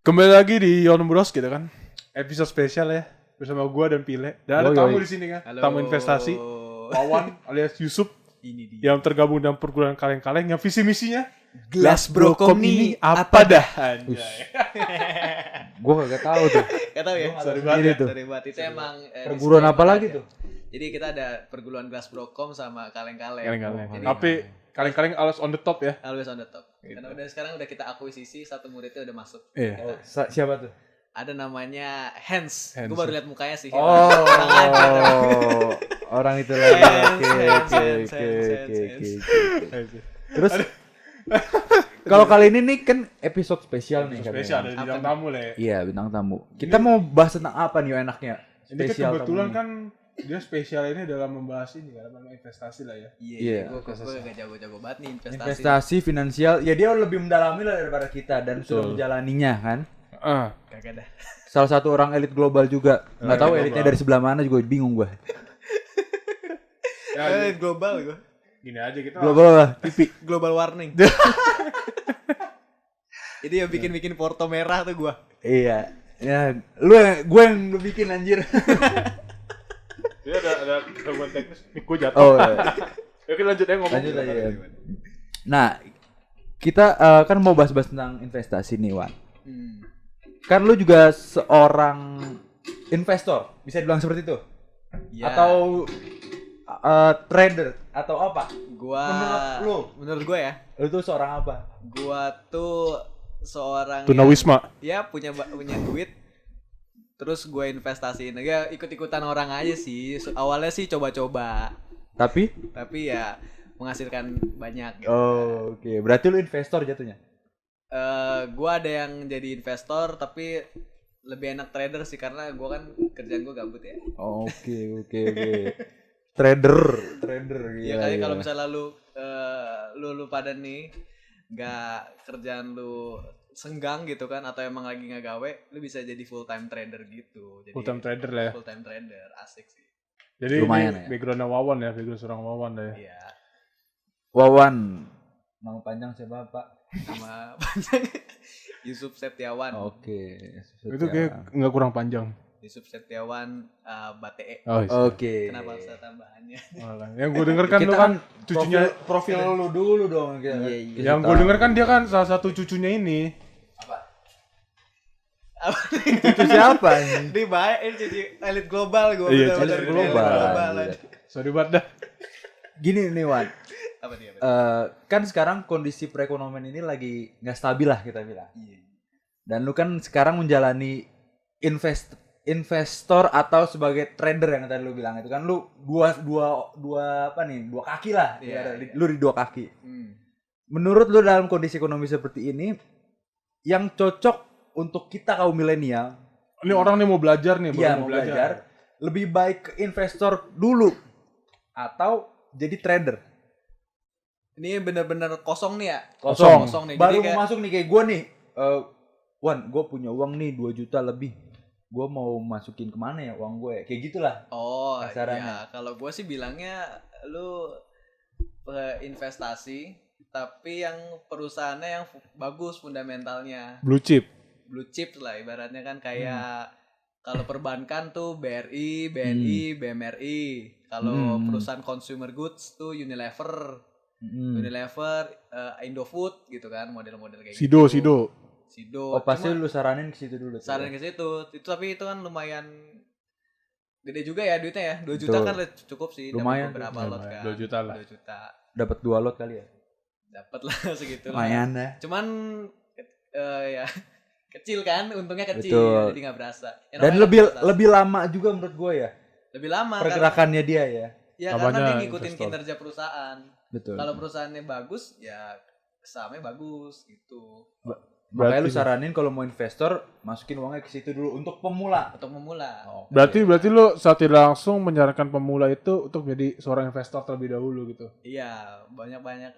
Kembali lagi di Yon Bros gitu kan. Episode spesial ya. Bersama gua dan Pile. Dan ada tamu di sini kan. Halo. Tamu investasi. Wawan alias Yusuf. Ini dia. Yang tergabung dalam perguruan kaleng-kaleng. Yang visi misinya Glass Brocom ini apa dah? Anjay. Gue kagak tahu tuh. Gak tau ya? Sorry Ini banget. tuh. Sorry banget. Itu emang Perguruan apa lagi tuh? Jadi kita ada perguruan Glass Brocom sama kaleng-kaleng. Kaleng-kaleng. Jadi Tapi kaleng-kaleng always on the top ya. always on the top. Karena sekarang udah kita akuisisi, satu muridnya udah masuk. Iya. Oh, siapa tuh? Ada namanya Hans. Hans. Gue baru lihat mukanya sih. Oh, Kurang ajar. orang itu lagi. Oke. Terus kalau kali ini nih kan episode spesial nih. Spesial ada bintang tamu lah ya. Iya, bintang tamu. Kita mau bahas tentang apa nih enaknya? Ini kan Spesial kebetulan tamu kan dia spesial ini dalam membahas ini kan. Investasi lah ya. Iya, gue gak jago-jago banget nih investasi. investasi finansial. Ya dia lebih mendalami lah daripada kita dan sudah menjalaninya kan. Gak ada. Salah satu orang elit global juga. Nggak tahu global. elitnya dari sebelah mana juga bingung gue. Ya, Global gue. gini aja kita. Global lah, TV. Global warning. Jadi yang bikin Porto merah tuh gue. Iya. Ya, gue yang lu bikin anjir. Dia ada gangguan teknis. Gue jatuh. Oh, iya. Oke lanjut ya ngomong. Lanjut aja. Ya. Nah, kita kan mau bahas-bahas tentang investasi nih, Wan. Kan lu juga seorang investor, bisa dibilang seperti itu? Ya. Atau trader atau apa? Menurut gue ya, Lu tuh seorang apa? gua tuh seorang Tunawisma. ya punya duit, terus gue investasiin ya, ikut-ikutan orang aja sih. Awalnya sih coba-coba, Tapi ya menghasilkan banyak gitu. oh, oke. Berarti lu investor jatuhnya. Gua ada yang jadi investor tapi lebih enak trader sih, karena gua kan kerjaan gua gabut ya. Oh, oke. Trader Iya kali kalau misalnya lu pada nih nggak kerjaan lu senggang gitu kan, atau emang lagi nggak gawe, lu bisa jadi full time trader gitu. Jadi Full time trader lah ya. full time trader asik sih. Jadi Lumayan ini ya. backgroundnya Wawan ya, background seorang Wawan lah ya. Iya, Wawan. Nama panjang siapa, Pak? sama panjang Yusuf Septiawan. Oke. Itu kayak nggak kurang panjang. Yusuf Septiawan Bate. Oh, Oke. Kenapa harus ada tambahannya? yang gue denger kan Kita lu kan cucunya profil lu dulu dong. Iya. yang gue denger kan dia kan salah satu cucunya ini. Itu siapa ini? Ini baik, ini jadi elit global gue. Iya, elit global. Iya. Sorry banget dah. Gini nih, Wan. Apa dia? Kan sekarang kondisi perekonomian ini lagi nggak stabil lah kita bilang. Iya. Dan lu kan sekarang menjalani investor atau sebagai trader yang tadi lu bilang itu kan lu dua kaki lah. Iya, iya. Lu di dua kaki. Menurut lu dalam kondisi ekonomi seperti ini yang cocok untuk kita kaum milenial, Ini orang nih mau belajar nih, iya baru mau belajar, lebih baik ke investor dulu atau jadi trader? Ini bener-bener kosong nih ya? Kosong. nih. Baru Jadi mau masuk nih kayak gue nih, Wan, gue punya uang nih 2 juta lebih, gue mau masukin kemana ya uang gue? Kayak gitulah. Oh Kasarannya. ya, kalau gue sih bilangnya lu investasi, tapi yang perusahaannya yang bagus fundamentalnya, blue chip. blue chip lah ibaratnya kan, kayak kalau perbankan tuh BRI, BNI, BMRI. Kalau perusahaan consumer goods tuh Unilever, Indofood gitu kan, model-model kayak Sido. gitu. Oh pasti lu saranin ke situ dulu. Saran ke situ. Itu tapi itu kan lumayan gede juga ya duitnya ya. 2 juta Betul. kan cukup sih, dapat Lumayan beberapa tuh. lot kan. 2 juta lah. 2 juta. Dapat 2 lot kali ya. Dapat lah segitu lah. Lumayan dah. Cuman ya kecil kan, untungnya kecil, Betul. jadi nggak berasa. Ya, Dan namanya lebih investasi. lebih lama juga menurut gue ya. lebih lama Pergerakannya dia ya. karena, ya Namanya karena dia ngikutin investor. kinerja perusahaan. Betul. Kalau perusahaannya bagus, ya sahamnya bagus gitu. Makanya lu Berarti- saranin kalau mau investor masukin uangnya ke situ dulu untuk pemula. Untuk memula. Berarti lu saat tidak langsung menyarankan pemula itu untuk menjadi seorang investor terlebih dahulu gitu. Iya, banyak-banyak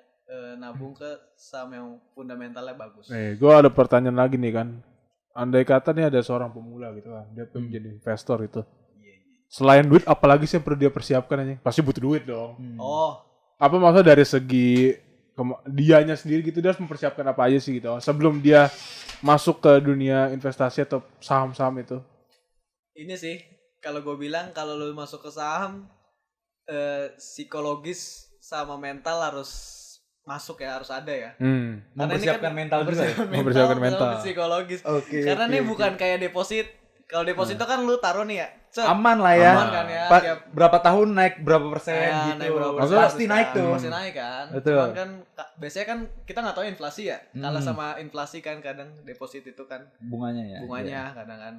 nabung ke saham yang fundamentalnya bagus. Nih, gue ada pertanyaan lagi nih kan. Andai kata nih ada seorang pemula gitu kan, dia pengen jadi investor itu. Iya. Selain duit, apalagi sih yang perlu dia persiapkan aja? Pasti butuh duit dong. Oh, Apa maksudnya dari segi dianya sendiri gitu dia harus mempersiapkan apa aja sih gitu sebelum dia masuk ke dunia investasi atau saham-saham itu? Ini sih kalau gue bilang kalau lu masuk ke saham psikologis sama mental harus masuk ya, harus ada ya. Mempersiapkan mental juga ya? Mempersiapkan mental. Psikologis. Oke. Karena nih bukan kayak deposit. Kalau deposit itu kan lu taruh nih ya. Aman lah ya. Aman kan ya. Berapa tahun naik berapa persen gitu. Naik berapa Maksudnya persen, pasti naik tuh. Pasti naik kan. Betul. Cuman kan biasanya kan kita nggak tahu inflasi ya. Kalah sama inflasi kan kadang deposit itu kan Bunganya ya. bunganya kadang kan.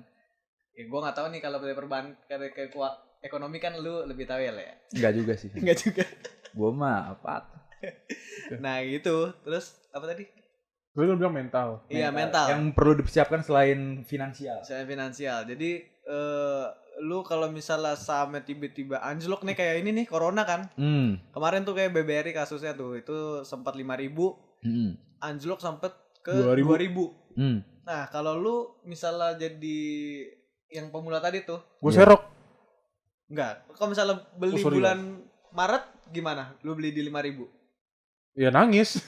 Ya gue nggak tahu nih kalau dari dari ekonomi kan lu lebih tahu ya lah ya. Enggak juga sih. Enggak juga. Gua mah apa? Nah gitu. Terus apa tadi? Gue bilang mental. Iya mental. Yang perlu dipersiapkan selain finansial. Saya finansial. Jadi lu kalau misalnya sahamnya tiba-tiba anjlok nih kayak ini nih corona kan. Kemarin tuh kayak BBRI kasusnya tuh itu sempat 5.000 anjlok sampai ke 2.000. Nah, kalau lu misalnya jadi yang pemula tadi tuh, Gue serok. enggak. Kalau misalnya beli bulan Maret gimana? Lu beli di 5.000. Ya nangis.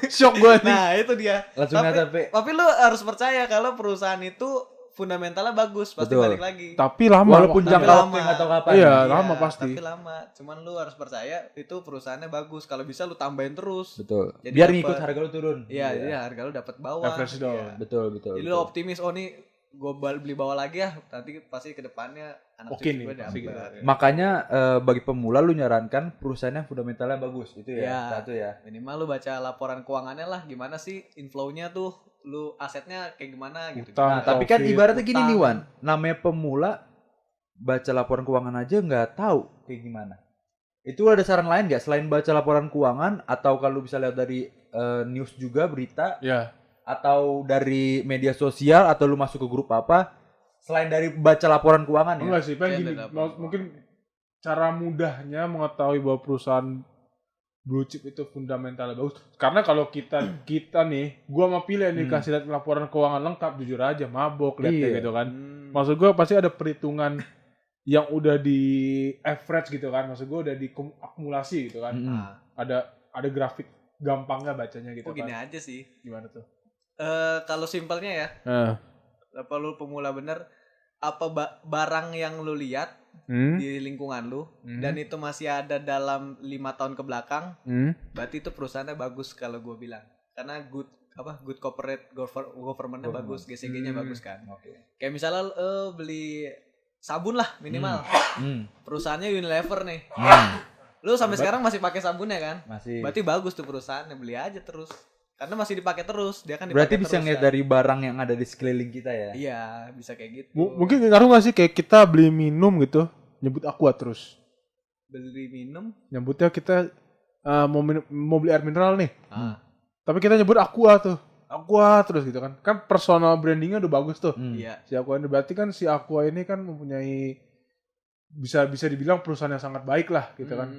Shock gue nih. Nah, itu dia. Langsung Tapi lu harus percaya kalau perusahaan itu fundamentalnya bagus, pasti Betul. balik lagi. Tapi lama. Walaupun Tapi jangka lama. waktu nggak tahu kapan. Iya, lama pasti. Tapi lama. Cuman lu harus percaya itu perusahaannya bagus. Kalau bisa lu tambahin terus. Betul. Jadi Biar dapet- ngikut harga lu turun. Iya, jadi harga lu dapat bawah. Average down. Iya. Betul. Jadi lu optimis, oh nih gue beli bawah lagi ya, nanti pasti kedepannya anak Oke cucu nih, gue pasti dapat. gitu. Makanya bagi pemula lu nyarankan perusahaannya fundamentalnya bagus itu ya. Iya. Satu ya. Minimal lu baca laporan keuangannya lah, gimana sih inflow-nya tuh, lu asetnya kayak gimana gitu. Utang. Nah, tapi kan Profit, ibaratnya gini nih utang. Wan, namanya pemula baca laporan keuangan aja nggak tahu kayak gimana. Itu ada saran lain nggak selain baca laporan keuangan atau kalau bisa lihat dari news juga berita Ya. atau dari media sosial atau lu masuk ke grup apa selain dari baca laporan keuangan ya? Enggak sih, pengen Iya, gini. ada apa-apa. Mungkin cara mudahnya mengetahui bahwa perusahaan blue chip itu fundamentalnya bagus. Karena kalau kita nih, gua mau pilih nih kasih lihat laporan keuangan lengkap, jujur aja mabok liatnya Iya. gitu kan. Maksud gua pasti ada perhitungan yang udah di average gitu kan. Maksud gua udah diakumulasi gitu kan. Nah, Ada grafik gampangnya bacanya gitu kok gini kan. aja sih. Gimana tuh? Kalau simpelnya ya, apa lu pemula bener, apa barang yang lu lihat di lingkungan lu dan itu masih ada dalam 5 tahun ke belakang, berarti itu perusahaannya bagus kalau gue bilang. Karena good corporate government-nya bagus, GCG-nya bagus kan. Kayak misalnya beli sabun lah minimal. Perusahaannya Unilever nih. Lu sampai sekarang masih pakai sabunnya kan? Masih. Berarti bagus tuh perusahaannya, beli aja terus. Karena masih dipakai terus, dia kan dipakai Berarti terus. bisa ngeliat kan? dari barang yang ada di sekeliling kita ya. Iya, bisa kayak gitu. Mungkin ngaruh gak sih kayak kita beli minum gitu, nyebut Aqua terus. Beli minum. Nyebutnya kita mau beli air mineral nih. Tapi kita nyebut Aqua tuh. Aqua terus gitu kan. Kan personal brandingnya udah bagus tuh. Iya. Si Aqua ini berarti kan si Aqua ini kan mempunyai bisa dibilang perusahaan yang sangat baik lah gitu kan.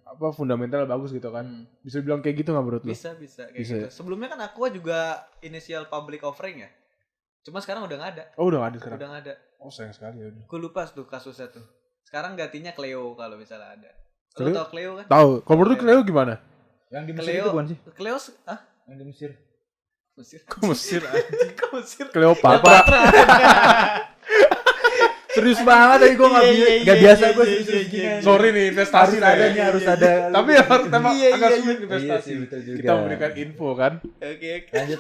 Apa fundamental bagus gitu kan. Bisa dibilang kayak gitu nggak menurut lu? Bisa kayak Bisa gitu. Sebelumnya kan Aqua juga initial public offering ya. Cuma sekarang udah nggak ada. Oh udah nggak ada sekarang. Udah nggak ada. Oh sayang sekali ya udah. Gue lupa tuh kasusnya tuh. Sekarang gantinya Cleo kalau misalnya ada. Cleo? Lu tau Cleo kan? Tahu. Kalau menurut lu Cleo gimana? Yang di Mesir Cleo. itu bukan sih? Cleo Yang di Mesir. Mesir. Kok Mesir aja? Kok Mesir? Cleopatra. Serius banget tadi gue nggak biasa gue serius gini. Sorry nih investasi Harus ada nih, harus ada. Tapi harus memang Iya, agak iya, sulit Iya investasi. sih, betul juga. Kita memberikan info kan. Oke. Lanjut.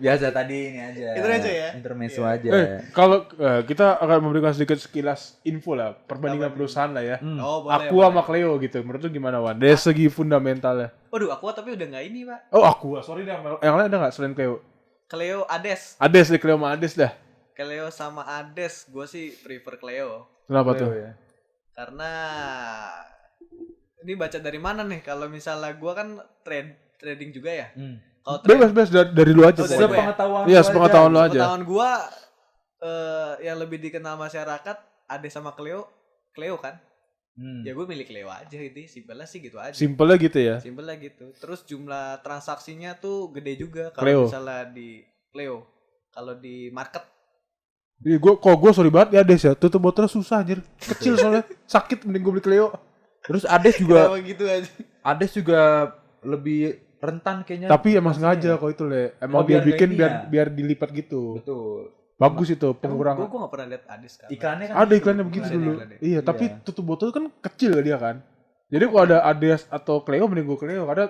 Biasa tadi ini aja. Itu aja ya? Intermezzo aja. Kalau kita akan memberikan sedikit sekilas info lah, perbandingan perusahaan lah ya. Oh, boleh. Aqua sama Cleo gitu. Menurut lu gimana Wan? Dari segi fundamentalnya. Waduh, Aqua tapi udah nggak ini, Pak. Oh Aqua, sorry dah. Yang lain ada nggak selain Cleo? Cleo Ades. Ades deh, Cleo sama Ades dah. Cleo sama Ades, gue sih prefer Cleo. Kenapa Cleo tuh? ya. Karena ini baca dari mana nih? Kalau misalnya gue kan trading juga ya. Kalau Bebas dari lu aja. Oh, dari pokoknya. gua ya? Sepengetahuan Iya, sepengetahuan lu aja. pengetahuan gue yang lebih dikenal masyarakat Ades sama Cleo kan. Ya gue milih Cleo aja gitu, simpelnya sih gitu aja. Simpelnya gitu ya. Simpelnya gitu. Terus jumlah transaksinya tuh gede juga Cleo. kalau misalnya di Cleo. Kalau di market. Gue sorry banget ya Ades ya. Tutup botolnya susah anjir. Kecil soalnya. Sakit mending gue beli Cleo. Terus Ades juga Kenapa gitu aja? Ades juga lebih rentan kayaknya. Tapi emang sengaja kok itu Le. Emang Oh, dia biar bikin kayak ini biar ya? biar dilipat gitu. Betul. Bagus itu Gue pengurangan. gak pernah lihat Ades kan. Iklannya kan Ada gitu. iklannya begitu iklannya, dulu. iklannya. Iya, tapi Iya. tutup botol kan kecil dia kan. Jadi kalau ada Ades atau Cleo mending gue Cleo karena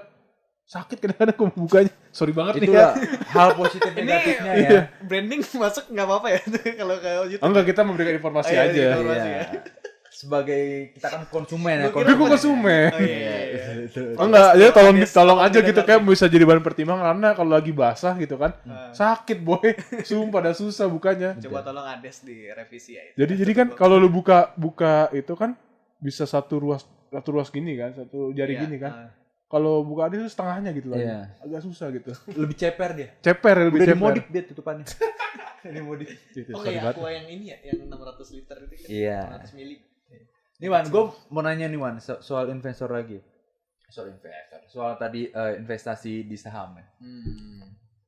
sakit kadang-kadang gue bukanya. Sorry banget nih ya. Itulah hal positif negatifnya ya. Iya. Branding masuk nggak apa-apa ya kalau kayak gitu. Enggak, kita memberikan informasi Oh, iya, aja. informasi. Iya. Sebagai kita kan konsumen ya. Gua Tapi gue konsumen. Oh iya. Oh enggak, ya tolong Ades, tolong aja Ades gitu lagi. kayak bisa jadi bahan pertimbangan karena kalau lagi basah gitu kan. Hmm. Sakit boy. Sumpah dah susah bukanya. Coba tolong Ades direvisi ya itu. Jadi kan kalau lu buka itu kan bisa satu ruas gini kan, satu jari Iya, gini kan. Kalau buka Ades itu setengahnya gitu lagi. Iya. Agak susah gitu. Lebih ceper dia. Ceper lebih Udah ceper. dimodif dia tutupannya. Dimodif. Gitu, Oh sorry kayak banget. aqua yang ini ya, yang 600 liter itu kan. Iya. 600 mili. Nih Wan, gue mau nanya nih Wan soal investor lagi. Soal tadi investasi di saham ya.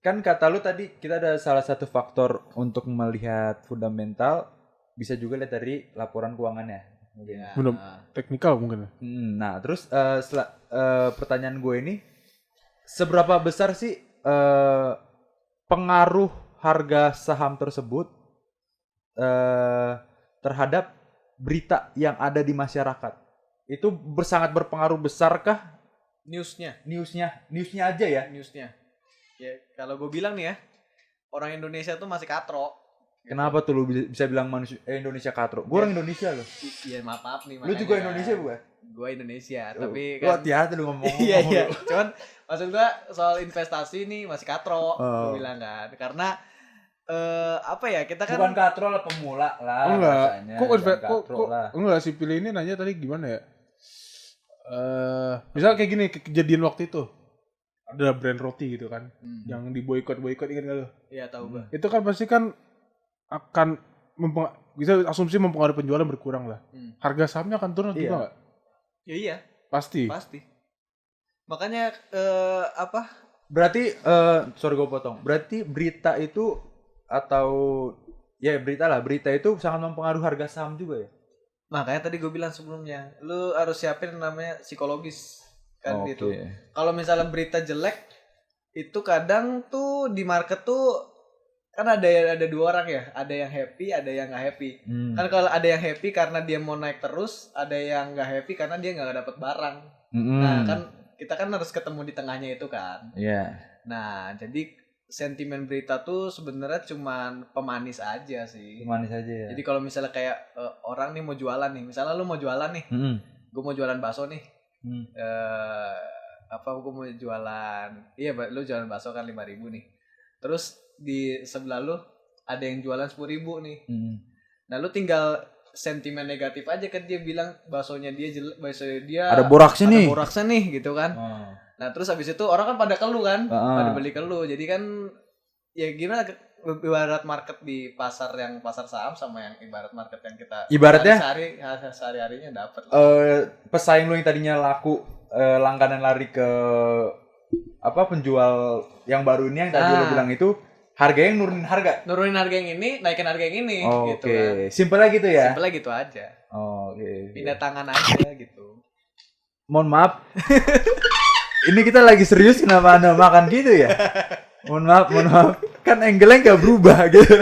Kan kata lu tadi kita ada salah satu faktor untuk melihat fundamental bisa juga lihat dari laporan keuangannya. Ya. Belum teknikal mungkin. Nah, terus pertanyaan gue ini seberapa besar sih pengaruh harga saham tersebut terhadap berita yang ada di masyarakat? Itu sangat berpengaruh besarkah Newsnya aja ya? newsnya ya kalau gue bilang nih ya, orang Indonesia tuh masih katro. Kenapa tuh lu bisa bilang Indonesia katro? Gue orang Indonesia loh. Iya maaf nih, Lu juga Indonesia bukan? Gue Indonesia Lu tapi lu kan hati-hati lu ngomong. iya cuman maksud gue soal investasi nih masih katro. Oh. Gue bilang kan karena apa ya, kita kan Bukan katro lah, pemula lah. Enggak. bahasanya. Kok Jangan katro kok lah. enggak si pilih ini nanya tadi gimana ya? Misal kayak gini kejadian waktu itu. Ada brand roti gitu kan yang diboikot ingat enggak lu? iya tahu gue. Itu kan pasti kan akan bisa asumsi mempengaruhi penjualan berkurang lah. Harga sahamnya akan turun juga enggak? Ya iya Pasti. makanya apa Berarti sorry gue potong. Berarti berita itu atau ya berita itu sangat mempengaruhi harga saham juga ya? makanya tadi gue bilang sebelumnya lu harus siapin namanya psikologis kan Oke. gitu. Kalau misalnya berita jelek itu kadang tuh di market tuh kan ada dua orang ya, ada yang happy, ada yang nggak happy. Kan kalau ada yang happy karena dia mau naik terus, ada yang nggak happy karena dia nggak dapat barang. Nah kan kita kan harus ketemu di tengahnya itu kan. Iya. Nah jadi sentimen berita tuh sebenarnya cuman pemanis aja sih. Manis aja ya. Jadi kalau misalnya kayak orang nih mau jualan nih, misalnya lu mau jualan nih, gue mau jualan bakso nih. Gue mau jualan, iya lu jualan bakso kan 5.000 nih. Terus di sebelah lu ada yang jualan 10.000 nih. Nah lu tinggal sentimen negatif aja kan, dia bilang baksonya dia jelek, baksonya dia Ada boraksnya nih gitu kan. Nah terus habis itu orang kan pada keluh kan, pada beli keluh. Jadi kan ya gimana, ibarat market di pasar yang pasar saham sama yang ibarat market yang kita Ibaratnya sehari-harinya dapat. pesaing lu yang tadinya laku langganan lari ke penjual yang baru ini yang tadi lu bilang itu harganya nurunin harga yang ini, naikin harga yang ini gitu Oke. kan. Simpelnya gitu ya. Simpelnya gitu aja. Oke. Pindah tangan aja gitu. Mohon maaf. Ini kita lagi serius, kenapa Anda makan gitu ya? Mohon maaf. Kan angle-nya nggak berubah gitu.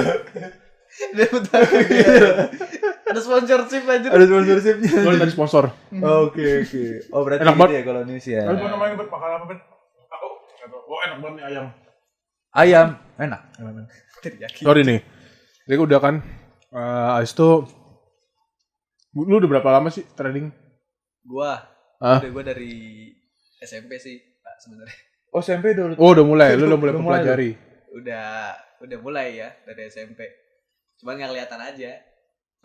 Ada sponsorship aja. Ada sponsorshipnya. Lo dari sponsor. Oke. Oh berarti Enak gitu banget. ya kalau news ya. Lo namanya buat makan apa, Ben? Oh, enak banget nih ayam. Ayam enak. Teriyaki. Sorry nih. Jadi udah kan abis itu lu udah berapa lama sih trading? Gua Hah? Gua dari SMP sih, Pak, sebenarnya. Oh SMP dulu. Oh, udah mulai. Lu udah mulai Udah mulai mempelajari. Udah mulai ya dari SMP. Cuman nggak kelihatan aja.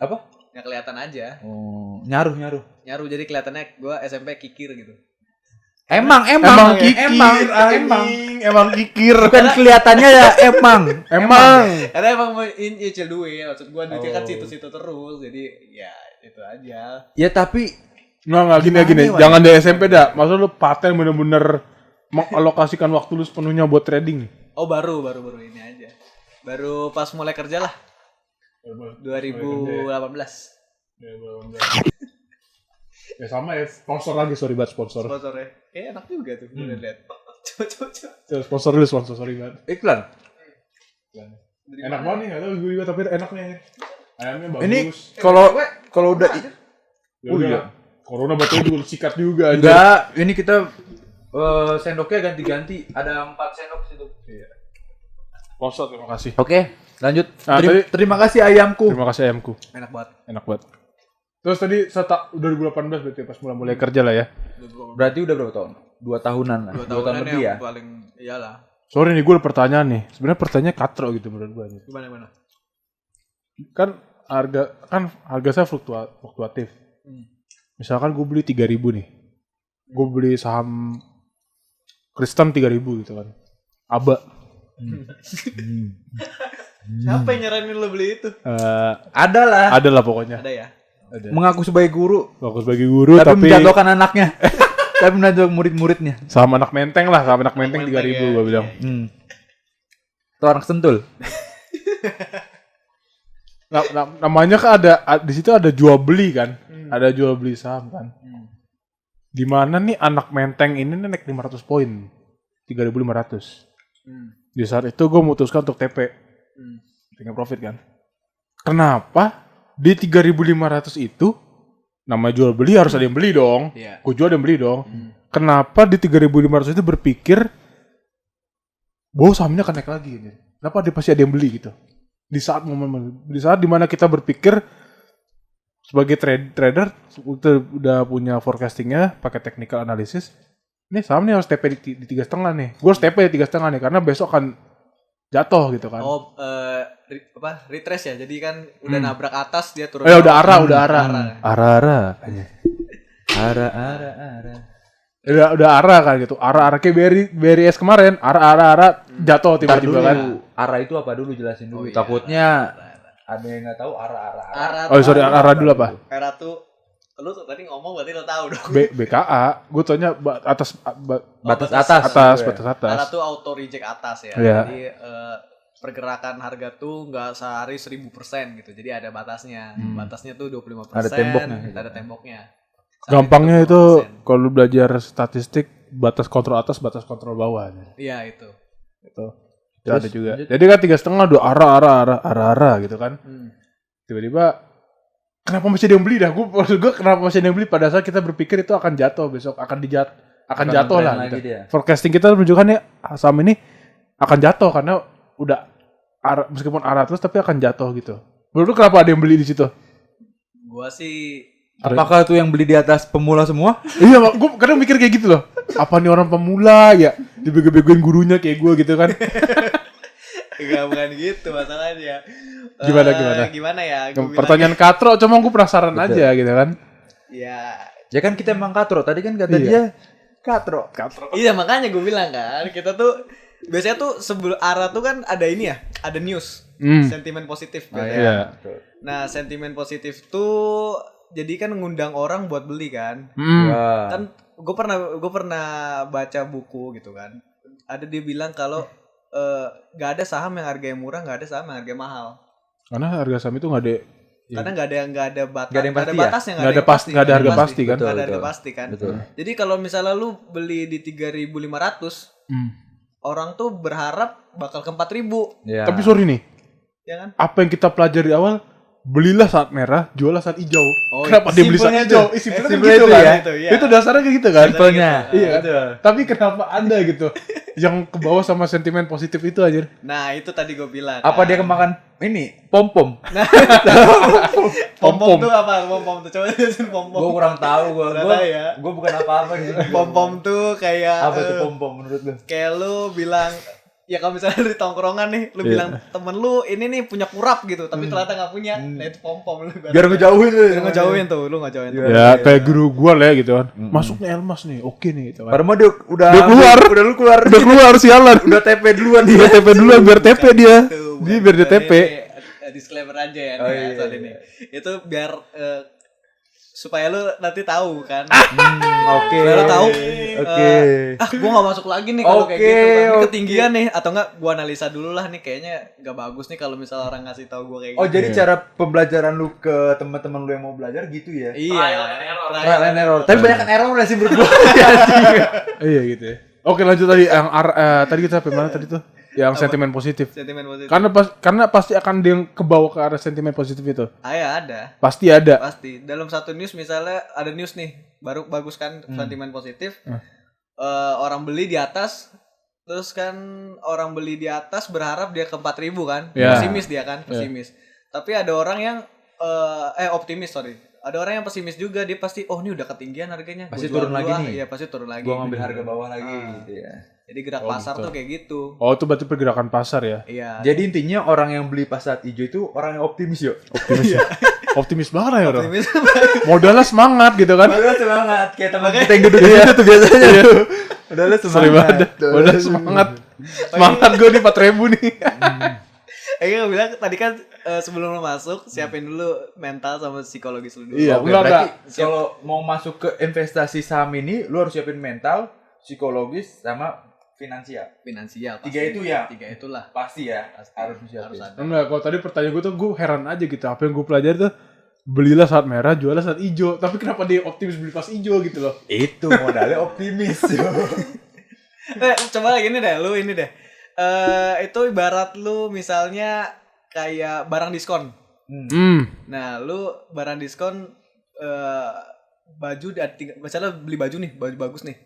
Apa? Nggak kelihatan aja. Oh, nyaruh. Nyaru jadi kelihatannya gua SMP kikir gitu. Emang kikir, anjing. Emang kikir. Bukan kelihatannya ya emang. Karena emang mau nyicil duit, maksud gua duitnya kan situ-situ terus. Jadi ya itu aja. Ya tapi Nggak gini. Jangan dari SMP dah. Maksud lu paten bener-bener mengalokasikan waktu lu sepenuhnya buat trading. Oh baru ini aja. Baru pas mulai kerja lah. 2018. Ya sama ya, sponsor lagi, sorry buat sponsor. Sponsornya. Enak juga tuh, udah lihat. Coba. Tuh, sponsor sorry banget. Iklan. Enak banget nih, enggak tahu gue juga tapi enak nih. Ayamnya bagus. Ini kalau udah Ya udah. Corona betul juga sikat juga aja. enggak, ini kita sendoknya ganti-ganti. Ada 4 sendok situ. Iya. Sponsor, terima kasih. Oke, lanjut. Nah, Terima kasih ayamku. Terima kasih ayamku. Enak banget. Enak banget. Terus tadi 2018 berarti pas mulai kerja lah ya. Berarti udah berapa tahun? 2 tahunan lah. 2 2 tahun tahunan lebih ya. yang paling iyalah. Sorry nih, gue ada pertanyaan nih. Sebenarnya pertanyaan katro gitu menurut gue nih. Gimana? Kan harga saya fluktuatif. Misalkan gue beli 3.000 nih. Gue beli saham Kristen 3.000 gitu kan. Aba. Siapa yang nyaranin lo beli itu? Ada lah pokoknya. Ada ya? Ada. Mengaku sebagai guru, Bagus bagi guru tapi tapi menjatuhkan anaknya. Tapi menjatuhkan murid-muridnya. sama anak menteng lah, sama anak menteng 3.000 ya. gue bilang. Itu anak sentul. Namanya kan ada di situ ada jual beli kan. Ada jual beli saham kan. Di mana nih anak menteng ini naik 500 poin. 3.500. Di saat itu gue memutuskan untuk TP. Dengan profit kan. Kenapa di 3.500 itu nama jual beli harus ada yang beli dong. Iya. Gue jual ada yang beli dong. Kenapa di 3.500 itu berpikir bahwa sahamnya akan naik lagi gitu. Kenapa dia pasti ada yang beli gitu. Di saat dimana kita berpikir sebagai trader udah punya forecastingnya pakai technical analysis, ini saham nih harus TP di 3,5 nih. Gue harus TP di 3,5 nih karena besok akan jatuh gitu kan. Oh, retrace ya. Jadi kan udah nabrak atas dia turun. Udah arah. Udah arah kan gitu. Arah kayak BRIS kemarin, arah jatuh tiba-tiba kan. Arah itu apa dulu jelasin dulu. Oh, iya. Takutnya ada yang nggak tahu arah. Oh sorry, arah dulu apa? Arah tuh lu tadi ngomong berarti lo tahu dong. BKA, gue tanya batas Batas atas. Arah tuh auto reject atas ya. Iya. Jadi pergerakan harga tuh nggak sehari 1.000% gitu. Jadi ada batasnya. Batasnya tuh 25%. Ada temboknya. Ada temboknya. Gampangnya itu kalau lu belajar statistik batas kontrol atas, batas kontrol bawah. Iya itu. Itu ada juga. Jadi kan 3,5 udah arah gitu kan. Tiba-tiba kenapa masih ada yang beli dah? Maksud gue kenapa masih ada yang beli pada saat kita berpikir itu akan jatuh besok, akan jatuh lah gitu. Forecasting kita menunjukkan ya saham ini akan jatuh karena udah meskipun arah terus tapi akan jatuh gitu. Menurut lu kenapa ada yang beli di situ? Gua sih Apakah itu yang beli di atas pemula semua? Iya, gue kadang mikir kayak gitu loh. Apa nih orang pemula ya dibego-begoin gurunya kayak gue gitu kan? Enggak, bukan gitu masalahnya. Gimana ya? Pertanyaan katro, cuma gue penasaran aja gitu kan. Ya. Ya kan kita emang katro. Tadi kan kata dia katro. Iya makanya gue bilang kan, kita tuh biasanya tuh sebelum arah tuh kan ada ini ya, ada news, sentimen positif. Iya. Nah sentimen positif tuh jadi kan ngundang orang buat beli kan. Kan gue pernah baca buku gitu kan. Ada dia bilang kalau nggak ada saham yang harganya murah, nggak ada saham yang harganya mahal. Karena harga saham itu nggak ada. Karena nggak ada batas, nggak ada yang pasti batasnya, nggak ada harga pasti kan. Nggak ada harga pasti kan. Jadi kalau misalnya lu beli di 3.500, orang tuh berharap bakal ke 4.000. Ya. Tapi sorry nih, ya kan? Apa yang kita pelajari awal? Belilah saat merah, jualah saat hijau. Kenapa dia beli saat hijau? Simpelnya kan gitu kan. Itu dasarnya kayak gitu kan. Simpelnya. Iya. Tapi kenapa Anda gitu yang ke bawah sama sentimen positif itu aja? Nah, itu tadi gue bilang. Apa dia kemakan ini pom-pom? Pom-pom tuh apa? Pom-pom tuh coba jelasin pom-pom. Gue kurang tahu gue bukan apa-apa di sini. Pom-pom tuh kayak apa tuh pom-pom menurut lu? Kayak lu bilang ya kalau misalnya di tongkrongan nih, lu bilang temen lu ini nih punya kurap gitu, tapi ternyata nggak punya, nah itu pom-pom lu. Biar ngejauhin tuh. Biar ngejauhin tuh, lu ngejauhin tuh. Ya kayak guru gua lah gitu kan. Masuk nih Elmas nih, oke nih gitu kan. Padahal dia udah keluar sialan. Udah TP duluan dia. TP duluan biar TP dia. Dia biar dia TP. Disclaimer aja ya soal ini. Itu biar supaya lu nanti tahu kan. Oke. Supaya lu tahu. Oke. Gua enggak masuk lagi nih kalau kayak gitu. Ini ketinggian nih atau enggak gua analisa dulu lah nih kayaknya enggak bagus nih kalau misalnya orang ngasih tahu gua kayak gitu. Oh, jadi cara pembelajaran lu ke teman-teman lu yang mau belajar gitu ya? Iya. Trial and error. Tapi banyak kan error sih menurut gua. Iya gitu ya. Oke, lanjut tadi yang tadi kita sampai mana tadi tuh? Yang sentimen positif. Sentimen positif. Karena pasti akan dia kebawa ke arah sentimen positif itu. Ya ada. Pasti ada. Pasti. Dalam satu news misalnya ada news nih, baru bagus kan sentimen positif. Orang beli di atas, terus kan orang beli di atas berharap dia ke 4.000 kan. Pesimis dia kan, pesimis. Tapi ada orang yang optimis, sorry. Ada orang yang pesimis juga, dia pasti ini udah ketinggian harganya. Pasti turun lagi nih. Iya, pasti turun lagi. Gua ngambil harga bawah lagi gitu ya. Jadi gerak pasar gitu. tuh kayak gitu. Oh, itu berarti pergerakan pasar ya? Iya. Jadi intinya orang yang beli pas saat hijau itu orang yang optimis yuk. Optimis ya? Optimis banget ya orang. Optimis. Modalnya semangat gitu kan? Modalnya semangat kayak teman kita yang duduk di situ tuh biasanya tuh. Modalnya Sorry semangat. banget. Modalnya semangat. Semangat gue nih 4.000 nih. Gue bilang tadi kan sebelum lo masuk siapin dulu mental sama psikologis lu dulu. Iya, Oke, enggak. berarti kalau mau masuk ke investasi saham ini lu harus siapin mental, psikologis sama finansial. Finansial. Tiga itu ya? Tiga itulah. Pasti ya, Pasti. harus disiapin. Harus ada. Enggak, kalau tadi pertanyaan gue tuh gue heran aja gitu. Apa yang gue pelajari tuh belilah saat merah, juallah saat hijau. Tapi kenapa dia optimis beli pas hijau gitu loh? Itu modalnya optimis. Coba gini deh, lu ini deh. Itu ibarat lu misalnya kayak barang diskon. Nah, lu barang diskon baju misalnya beli baju nih, baju bagus nih.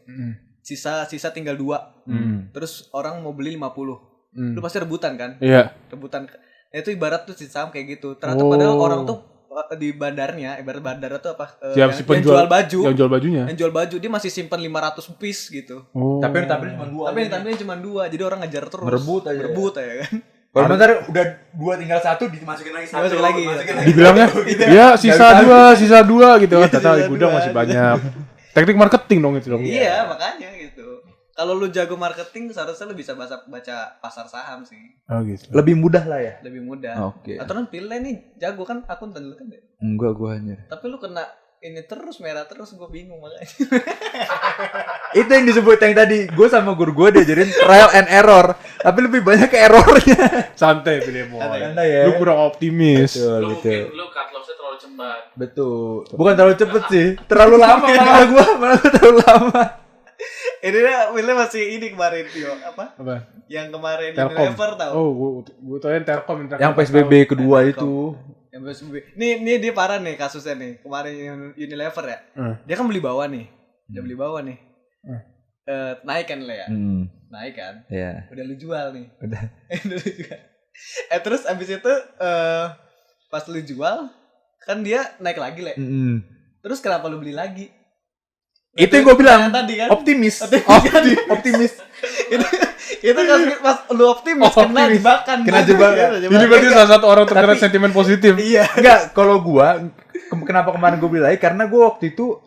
Sisa tinggal 2. Terus orang mau beli 50. Lu pasti rebutan kan? Iya. Rebutan. Nah, itu ibarat tuh saham kayak gitu. Ternyata padahal orang tuh di bandarnya, ibarat bandara tuh apa? Yang jual baju. Yang jual bajunya. Yang jual baju dia masih simpan 500 piece gitu. Oh. Tapi yang tampilnya cuma 2. Tapi yang tampilnya cuma 2. Jadi orang ngejar terus. Merebut aja. Merebut aja kan. Kalau bentar udah 2 tinggal 1 dimasukin lagi 1. Dimasukin lagi. Dibilangnya, ya sisa 2 gitu kan. Ternyata gudang masih banyak. Teknik marketing dong itu dong. Iya, makanya gitu. Kalau lu jago marketing seharusnya lu bisa baca pasar saham sih. Oh gitu. Lebih mudah lah ya. Lebih mudah. Oke. Atau kan pilih nih jago kan akuntan lu kan ya. Enggak, gua hanya. Tapi lu kena ini terus merah terus gue bingung makanya. Itu yang disebut yang tadi gue sama guru gue diajarin trial and error, tapi lebih banyak ke errornya. Santai pilih mau. Santai ya. Lu kurang optimis. Betul, betul. Lu cut loss-nya terlalu cepat. Betul. Bukan terlalu cepet sih, terlalu lama malah gue terlalu lama. Ini Willy masih ini kemarin Tio apa? Yang kemarin Telkom. Unilever tau? Oh, gue tau yang Telkom. Yang PSBB kedua itu. Yang PSBB. Nih dia parah nih kasusnya nih. Kemarin Unilever ya. Dia kan beli bawah nih. Dia beli bawah nih. Naik kan lah ya. Naik kan. Iya. Udah lu jual nih. Udah. Udah lu jual. Terus abis itu pas lu jual kan dia naik lagi le. Terus kenapa lu beli lagi? Itu yang gue bilang tadi kan? optimis. Optimis. Itu kan pas lu optimis kena jebakan. Kena jebakan. Ini berarti salah satu orang terkena sentimen positif. Iya. Enggak, kalau gua kenapa kemarin gua beli lagi karena gua waktu itu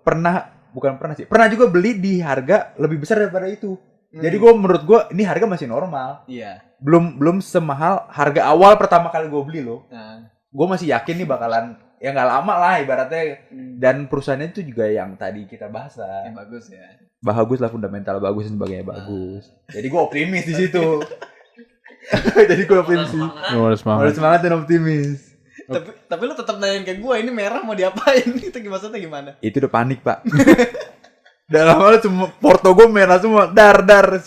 pernah juga beli di harga lebih besar daripada itu. Jadi menurut gua ini harga masih normal. Iya. Belum semahal harga awal pertama kali gua beli loh. Nah. Gua masih yakin nih bakalan ya nggak lama lah ibaratnya. Dan perusahaannya itu juga yang tadi kita bahas lah. Yang bagus ya. Bagus lah, fundamental bagus dan sebagainya bagus. Jadi gua optimis di situ. Jadi gua optimis. Harus Semangat dan optimis. Tapi lu tetap nanyain ke gue ini merah mau diapain? Itu maksudnya gimana? Itu udah panik, Pak. Udah lama semua porto gue merah semua. Dar 10%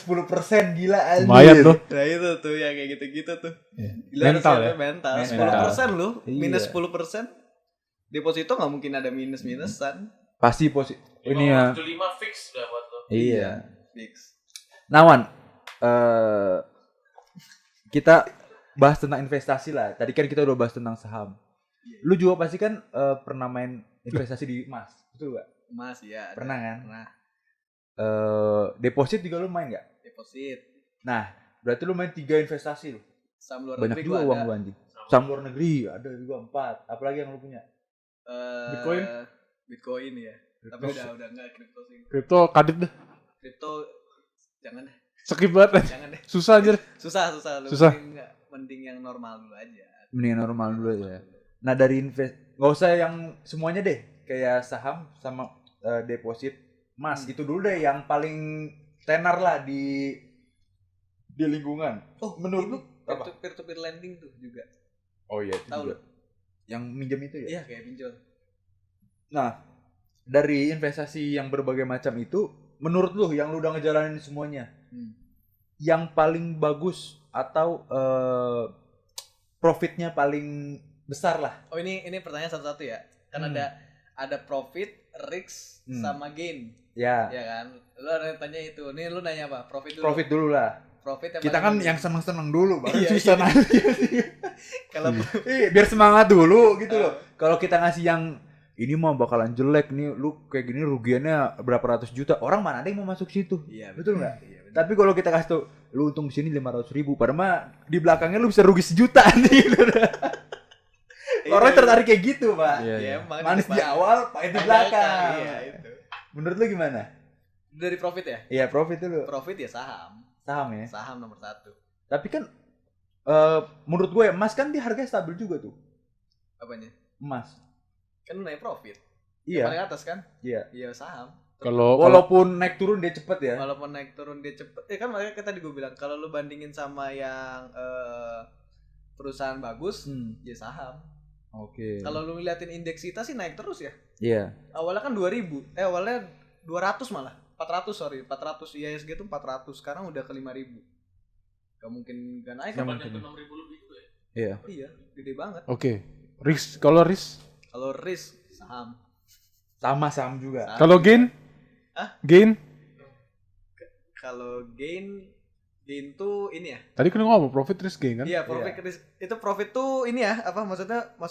gila anjir. Lumayan tuh. Nah itu tuh yang kayak gitu-gitu tuh. Gila, Mental ya? Mental. Mental. 10% lu. Iya. Minus 10%. Deposito gak mungkin ada minus-minusan. Pasti ini ya. 5 fix udah buat lo. Iya. Fix. Nawan, kita bahas tentang investasi lah. Tadi kan kita udah bahas tentang saham. Lu juga pasti kan pernah main investasi di emas, betul gak? Emas ya. Pernah kan? Pernah. Deposit juga lu main gak? Deposit. Nah, berarti lu main 3 investasi lu. Saham luar Banyak negeri juga gua uang ada. lu anjing. Saham luar negeri ada juga 4. Apalagi yang lu punya? Bitcoin? Bitcoin ya. Tapi udah enggak kripto sih. Kripto kadit deh. Kripto jangan deh. Skip banget. Jangan deh. Susah anjir. Susah. Lu Susah. Mending yang normal dulu aja. Mendingan normal dulu ya. Nah dari nggak usah yang semuanya deh, kayak saham sama deposit emas itu dulu deh yang paling tenar lah di lingkungan. Oh, menurut lu peer-to-peer lending tuh juga. Oh iya itu Tahu juga. Yang minjem itu ya. Iya kayak pinjol. Nah dari investasi yang berbagai macam itu menurut lu yang lu udah ngejalanin semuanya, yang paling bagus atau profitnya paling besar lah? Oh ini pertanyaan satu-satu ya. Kan ada profit, risk, sama gain. Ya. Ya kan? Lu tanya itu. Nih lu nanya apa? Profit dulu. Profit dulu lah. Profit yang Kita paling kan penting. yang seneng-seneng dulu, baru Iya, susah iya. nanti. Kalau Biar semangat dulu gitu loh. Kalau kita ngasih yang ini mah bakalan jelek nih, lu kayak gini rugiannya berapa ratus juta, orang mana ada yang mau masuk situ? Iya, betul nggak? Iya, betul. Tapi kalau kita kasih tuh, lu untung di sini 500.000, padahal mah di belakangnya lu bisa rugi sejuta nih. Orang tertarik kayak gitu, Pak. Iya, emang Manis di depan. awal, pahit di belakang. Iya, itu. Menurut lu gimana? Dari profit ya? Iya, profit dulu. Profit ya saham. Saham ya. Saham nomor 1. Tapi kan menurut gue emas kan dia harganya stabil juga tuh. Apanya? Emas. Kan lu nanya profit. Iya. Paling atas kan? Iya. Iya, saham. Kalau Walaupun naik turun dia cepet ya. Walaupun naik turun dia cepet. Kan makanya tadi gue bilang kalau lu bandingin sama yang perusahaan bagus, ya saham. Oke. Kalau lu ngeliatin indeks kita sih naik terus ya. Iya. Awalnya kan 2000. Awalnya 200 malah. 400 IHSG itu 400. Sekarang udah ke 5000. Gak mungkin gak naik kan? Banyak ke 6.000 lebih juga ya. Iya. Iya, gede banget. Oke. Risk, kalau risk, Kalau risk saham. Sama saham juga. Saham. kalau gain? Hah? Gain? Kalau gain tuh ini ya. Tadi kan ngomong profit risk gain kan? Iya, profit risk. Itu profit tuh ini ya, apa maksud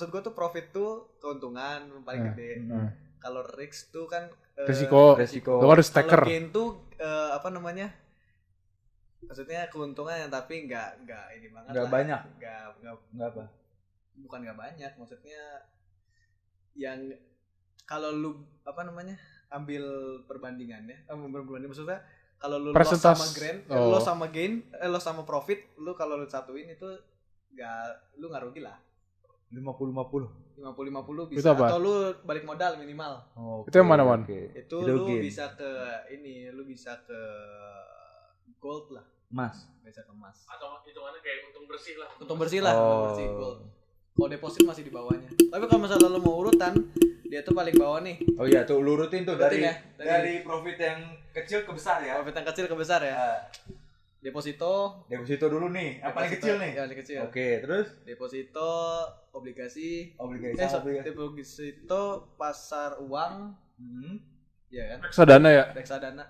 gua tuh profit tuh keuntungan paling gede. Kalau risk tuh kan Resiko. Lo harus kalau staker. gain tuh apa namanya? Maksudnya keuntungan yang tapi nggak ini banget Nggak lah. banyak. Nggak apa? bukan nggak banyak, maksudnya yang kalau lu apa namanya? Ambil perbandingannya. Maksudnya kalau lu loss Persentase. sama gain, Oh. loss sama profit, lu kalau lu satuin itu lu nggak rugi lah. 50-50. 50-50 Itu bisa apa? atau lu balik modal minimal. Oke, Itu yang mana, Wan? oke. Itu Itu lu gain. bisa ke ini, lu bisa ke gold lah, Emas. bisa ke emas. Atau hitungannya kayak untung bersih lah. Untung bersih lah, untung bersih gold. Oh. Kalau deposit masih di bawahnya. Tapi kalau misalnya lu mau urutan, dia tuh paling bawah nih. Oh iya, tuh lurutin tuh Lurutin dari ya, dari profit yang kecil ke besar ya. Profit yang kecil ke besar ya. Deposito, Deposito dulu nih, yang paling kecil nih. Ya, paling kecil. Oke, terus Deposito, obligasi, obligasi. deposito pasar uang, ya kan? Reksadana ya? Reksadana.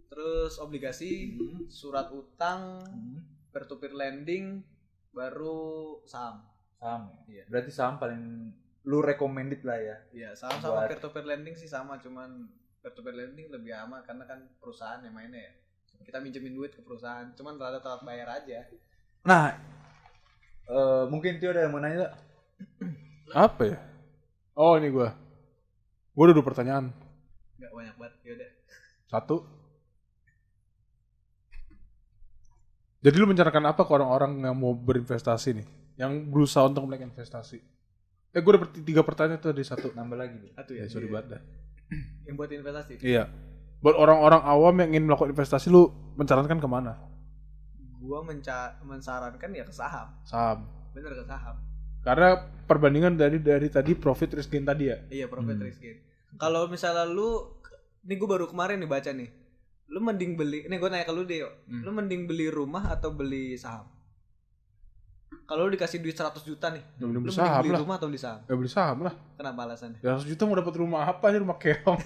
Terus obligasi, surat utang, peer-to-peer lending, baru saham. Saham ya. Iya. Berarti saham paling lu recommended lah ya. Iya, saham sama Buat- peer-to-peer lending sih sama, cuman peer-to-peer lending lebih aman karena kan perusahaan yang mainnya ya. Kita minjemin duit ke perusahaan, cuman rada telat bayar aja. Nah, mungkin Tio ada yang mau nanya. Apa ya? Oh ini gue udah 2 pertanyaan. Nggak banyak banget, yaudah. 1. Jadi lu menyarankan apa ke orang-orang yang mau berinvestasi nih? Yang berusaha untuk melakukan investasi? Gue udah 3 pertanyaan tuh di 1. Nambah lagi deh. Satu Ya ya. sorry banget dah. Yang buat investasi. Iya. Buat orang-orang awam yang ingin melakukan investasi, lu menyarankan kemana? Gua mensarankan ya ke saham. Saham. Bener ke saham. Karena perbandingan dari tadi profit risk gain tadi ya. Iya, profit risk gain. Kalau misalnya lu, nih gue baru kemarin nih baca nih. Lu mending beli, nih gue nanya ke lu deh, lu mending beli rumah atau beli saham? Kalau lu dikasih duit 100 juta nih, Ya, lu beli mending saham beli lah. rumah atau beli saham? Ya beli saham lah. Kenapa alasannya? Ya 100 juta mau dapat rumah apa aja, rumah keong.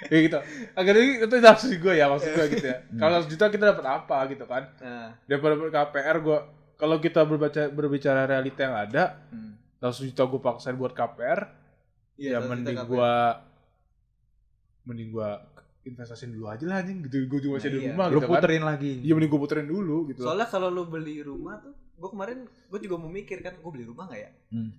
Ya gitu. Agar itu maksud gue ya, maksud gue gitu ya. Kalau 100 juta kita dapat apa gitu kan? Nah, Daripada KPR gue, kalau kita berbicara realita yang ada, 100 juta gue paksain buat KPR, ya 100 juta mending KPR. gue investasiin dulu aja lah anjing gitu. Gue juga masih di Iya. rumah Lu gitu kan. puterin lagi. Iya mending gue puterin dulu gitu. Soalnya kalau lu beli rumah tuh, gue kemarin gue juga mau mikir kan, gue beli rumah nggak ya?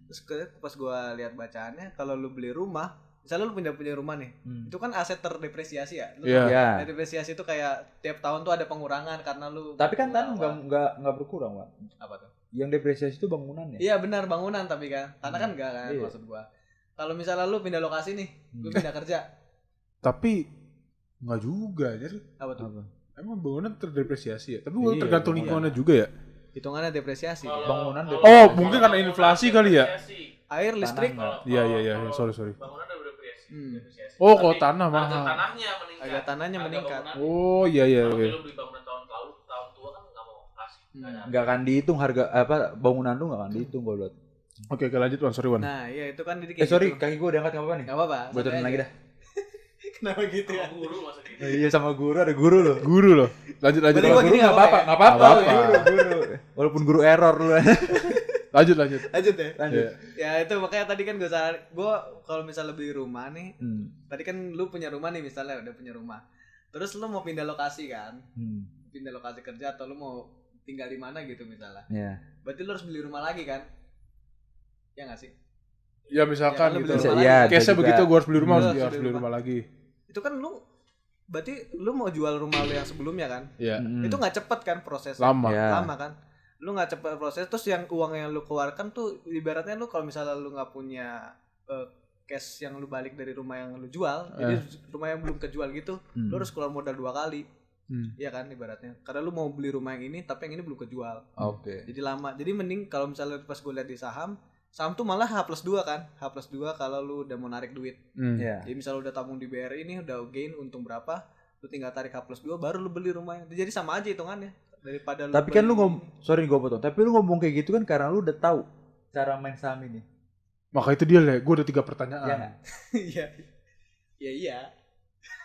Terus pas gue lihat bacaannya, kalau lu beli rumah, misalnya lu punya rumah nih, itu kan aset terdepresiasi ya. Lu Iya. tahu, Iya. depresiasi itu kayak tiap tahun tuh ada pengurangan karena lu. Tapi kan tanah awal. nggak berkurang, Pak. Apa tuh? Yang depresiasi itu bangunannya. Iya benar, bangunan tapi kan tanah kan enggak kan, Iya. maksud gua. Kalau misalnya lu pindah lokasi nih, lu pindah kerja, Tapi nggak juga aja. apa tuh? Apa? Emang bangunan terdepresiasi ya? Tapi Iya, tergantung bangunan. lingkungannya juga ya? Hitungannya depresiasi. Bangunan Kalau- depresiasi. Oh, mungkin karena inflasi kali ya? Air, listrik, Tanah Iya, Kalau sorry. bangunan ada depresiasi. depresiasi. Oh, Tapi kalau tanah harga mahal. tanahnya meningkat. Harga tanahnya Harga meningkat. bangunan. Oh, iya iya Kalau iya. lu beli bangunan tahun lalu, tahun tua kan nggak mau kasih. Nggak ada. Nggak akan dihitung harga bangunan lu nggak akan dihitung kalau lihat. Oke, lanjut Wan, sorry Wan. Nah, iya itu kan jadi kayak Sorry, gitu. kaki gue diangkat nggak apa-apa nih? Enggak apa-apa. Gue turun santai lagi aja. dah. Kenapa gitu ya? Sama guru masa gitu. Iya sama guru, ada guru loh. Guru loh. Lanjut Berarti Wan. gua gini Nggak apa-apa, ya? nggak apa-apa. Nggak apa-apa. Guru. Walaupun guru error lu. Lanjut. Lanjut ya. Lanjut. Iya. Ya itu makanya tadi kan gue kalau misalnya beli rumah nih, tadi kan lu punya rumah nih misalnya udah punya rumah. Terus lu mau pindah lokasi kan? Pindah lokasi kerja atau lu mau tinggal di mana gitu misalnya. Iya. Berarti lu harus beli rumah lagi kan? Ya nggak sih? Ya misalkan Ya, lu gitu. beli rumah Iya, lagi. Case-nya juga. begitu gue harus beli rumah, Lu harus beli rumah lagi. Itu kan lu berarti lu mau jual rumah lu yang sebelumnya kan? Iya. Itu nggak cepet kan prosesnya? Lama. Ya. Lama kan? Lu nggak cepet proses, terus yang uang yang lu keluarkan tuh ibaratnya lu kalau misalnya lu nggak punya cash yang lu balik dari rumah yang lu jual, jadi rumah yang belum kejual gitu, lu harus keluar modal 2 kali. Iya kan ibaratnya. Karena lu mau beli rumah yang ini tapi yang ini belum kejual. Oke. Jadi lama. Jadi mending kalau misalnya pas gue lihat di saham tuh malah H+2 kan. H+2 kalau lu udah mau narik duit. Iya. Jadi misalnya lu udah tabung di BRI ini udah gain untung berapa, lu tinggal tarik H+2 baru lu beli rumahnya. Jadi sama aja hitungannya daripada lu. Tapi kan lu sorry gue potong. Tapi lu ngomong kayak gitu kan karena lu udah tahu cara main saham ini. Maka itu dia Le, gue ada 3 pertanyaan. Iya nggak? Iya. Ya iya.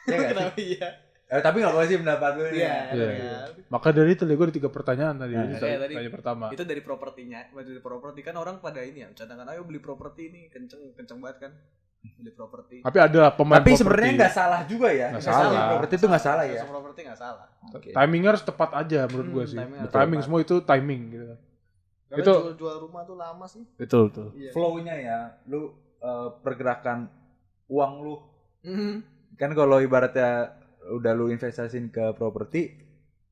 Iya nggak sih? Kenapa iya? Tapi nggak boleh sih pendapat lu ini. Iya. Iya. Kan? Maka dari itu Le, gue ada 3 pertanyaan tadi. Nah, Ini kayak tadi. tanya pertama. Itu dari propertinya. Dari properti kan orang pada ini ya, cadangkan ayo beli properti ini kenceng banget kan. Beli properti. Tapi ada pemain Tapi properti. sebenarnya nggak salah juga ya. Nggak Nggak salah. Properti itu nggak salah ya. Masuk properti nggak salah. Oke. Timingnya harus tepat aja menurut gue sih. timing harus Timing tepat. semua itu timing gitu. Karena Itu jual rumah tuh lama sih. betul. Iya. Flow-nya ya, lu pergerakan uang lu. Mhm. Kan kalau ibaratnya udah lu investasiin ke properti,